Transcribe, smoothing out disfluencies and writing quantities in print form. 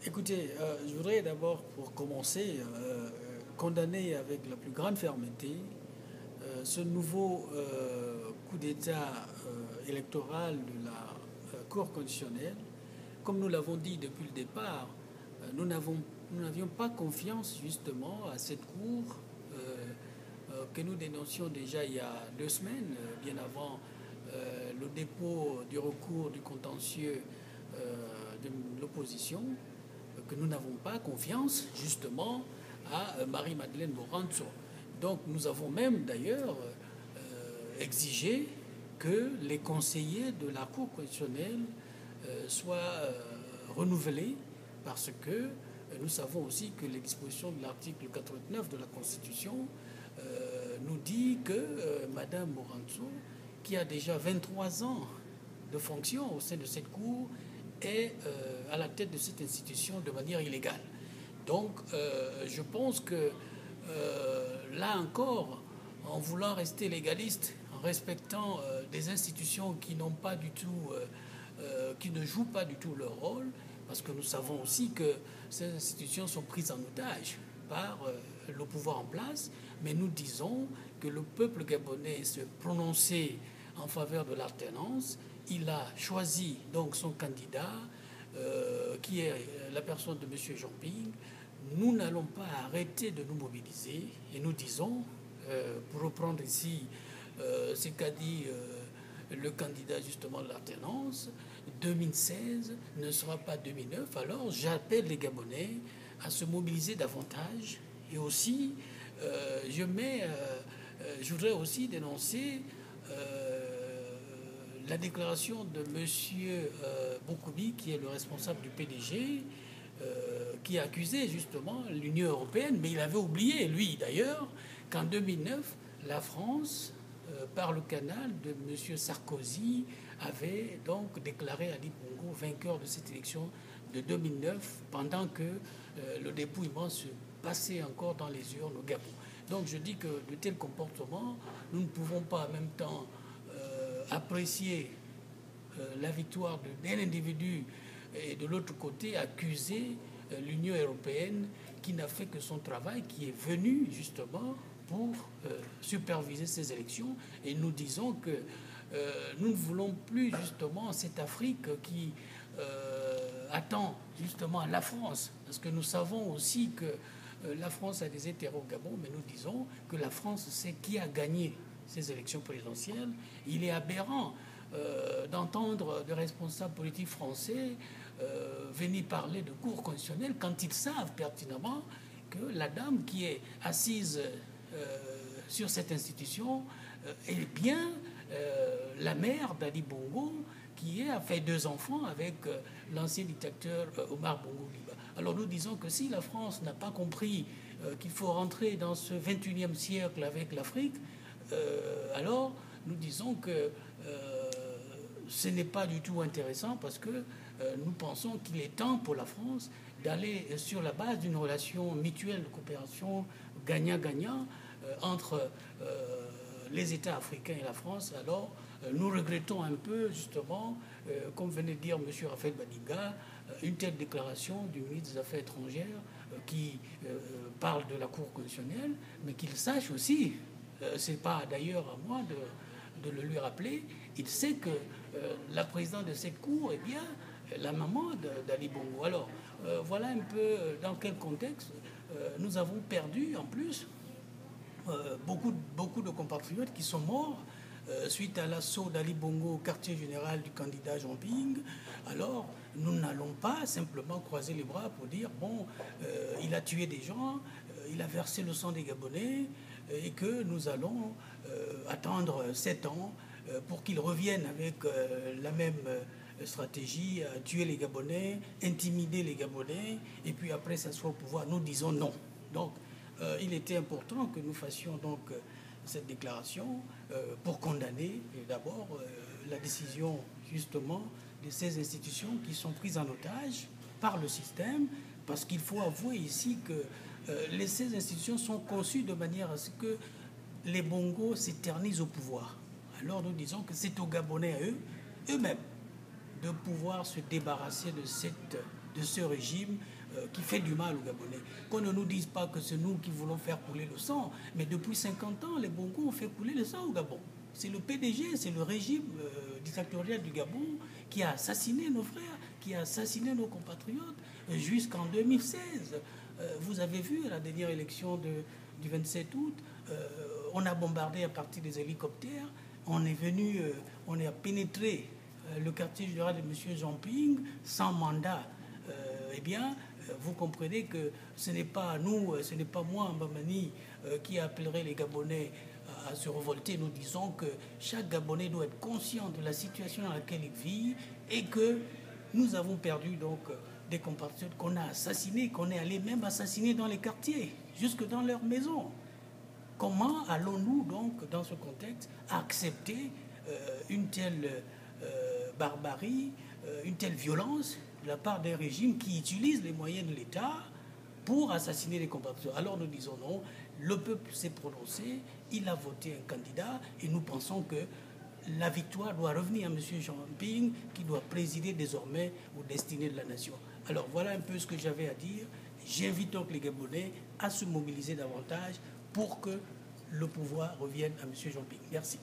Écoutez, je voudrais d'abord, pour commencer, condamner avec la plus grande fermeté ce nouveau coup d'État électoral de la Cour constitutionnelle. Comme nous l'avons dit depuis le départ, nous n'avions pas confiance justement à cette Cour que nous dénoncions déjà il y a 2 semaines, bien avant le dépôt du recours du contentieux de l'opposition, que nous n'avons pas confiance justement à Marie-Madeleine Moranço. Donc nous avons même d'ailleurs exigé que les conseillers de la Cour constitutionnelle soient renouvelés parce que nous savons aussi que les dispositions de l'article 89 de la Constitution nous dit que Madame Moranço, qui a déjà 23 ans de fonction au sein de cette Cour, est à la tête de cette institution de manière illégale. Donc je pense que là encore, en voulant rester légaliste, en respectant des institutions qui n'ont pas du tout, qui ne jouent pas du tout leur rôle, parce que nous savons aussi que ces institutions sont prises en otage par le pouvoir en place, mais nous disons que le peuple gabonais s'est prononcé en faveur de l'alternance. Il a choisi donc son candidat, qui est la personne de M. Jean-Ping. Nous n'allons pas arrêter de nous mobiliser et nous disons, pour reprendre ici ce qu'a dit le candidat justement de l'alternance, 2016 ne sera pas 2009. Alors j'appelle les Gabonais à se mobiliser davantage et aussi je voudrais aussi dénoncer la déclaration de M. Boukoubi, qui est le responsable du PDG, qui a accusé justement l'Union européenne, mais il avait oublié, lui d'ailleurs, qu'en 2009, la France, par le canal de M. Sarkozy, avait donc déclaré Ali Bongo vainqueur de cette élection de 2009, pendant que le dépouillement se passait encore dans les urnes au Gabon. Donc je dis que de tels comportements, nous ne pouvons pas en même temps apprécier la victoire d'un individu et de l'autre côté accuser l'Union européenne qui n'a fait que son travail, qui est venu justement pour superviser ces élections. Et nous disons que nous ne voulons plus justement cette Afrique qui attend justement la France, parce que nous savons aussi que la France a des intérêts au Gabon, mais nous disons que la France sait qui a gagné ces élections présidentielles. Il est aberrant d'entendre des responsables politiques français venir parler de Cour constitutionnelle quand ils savent pertinemment que la dame qui est assise sur cette institution est bien la mère d'Ali Bongo, qui a fait 2 enfants avec l'ancien dictateur Omar Bongo Liba. Alors nous disons que si la France n'a pas compris qu'il faut rentrer dans ce 21e siècle avec l'Afrique, alors nous disons que ce n'est pas du tout intéressant, parce que nous pensons qu'il est temps pour la France d'aller sur la base d'une relation mutuelle de coopération gagnant-gagnant entre les États africains et la France. Alors nous regrettons un peu justement, comme venait de dire M. Raphaël Badinga, une telle déclaration du ministre des Affaires étrangères qui parle de la Cour constitutionnelle, mais qu'il sache aussi, ce n'est pas d'ailleurs à moi de le lui rappeler, il sait que la présidente de cette Cour est bien la maman d'Ali Bongo. Alors voilà un peu dans quel contexte nous avons perdu en plus beaucoup de compatriotes qui sont morts suite à l'assaut d'Ali Bongo au quartier général du candidat Jean-Ping. Alors nous n'allons pas simplement croiser les bras pour dire bon, il a tué des gens, il a versé le sang des Gabonais, et que nous allons attendre 7 ans pour qu'il revienne avec la même stratégie, tuer les Gabonais, intimider les Gabonais, et puis après s'asseoir au pouvoir. Nous disons non. Donc il était important que nous fassions donc cette déclaration pour condamner d'abord la décision justement de ces institutions qui sont prises en otage par le système, parce qu'il faut avouer ici que ces institutions sont conçues de manière à ce que les Bongos s'éternisent au pouvoir. Alors nous disons que c'est aux Gabonais eux-mêmes de pouvoir se débarrasser de ce régime qui fait du mal aux Gabonais. Qu'on ne nous dise pas que c'est nous qui voulons faire couler le sang, mais depuis 50 ans, les Bongo ont fait couler le sang au Gabon. C'est le PDG, c'est le régime dictatorial du Gabon qui a assassiné nos frères, qui a assassiné nos compatriotes jusqu'en 2016. Vous avez vu à la dernière élection du 27 août, on a bombardé à partir des hélicoptères, on est venu, on a pénétré le quartier général de M. Jean-Ping sans mandat. Eh bien, vous comprenez que ce n'est pas nous, ce n'est pas moi, Mbamani, qui appellerait les Gabonais à se révolter. Nous disons que chaque Gabonais doit être conscient de la situation dans laquelle il vit et que nous avons perdu donc des compatriotes qu'on a assassinés, qu'on est allé même assassiner dans les quartiers, jusque dans leurs maisons. Comment allons-nous donc, dans ce contexte, accepter une telle barbarie, une telle violence de la part d'un régime qui utilise les moyens de l'État pour assassiner les compatriotes? Alors nous disons non, le peuple s'est prononcé, il a voté un candidat et nous pensons que la victoire doit revenir à M. Jean-Ping qui doit présider désormais aux destinées de la nation. Alors voilà un peu ce que j'avais à dire. J'invite donc les Gabonais à se mobiliser davantage pour que le pouvoir revienne à M. Jean-Ping. Merci.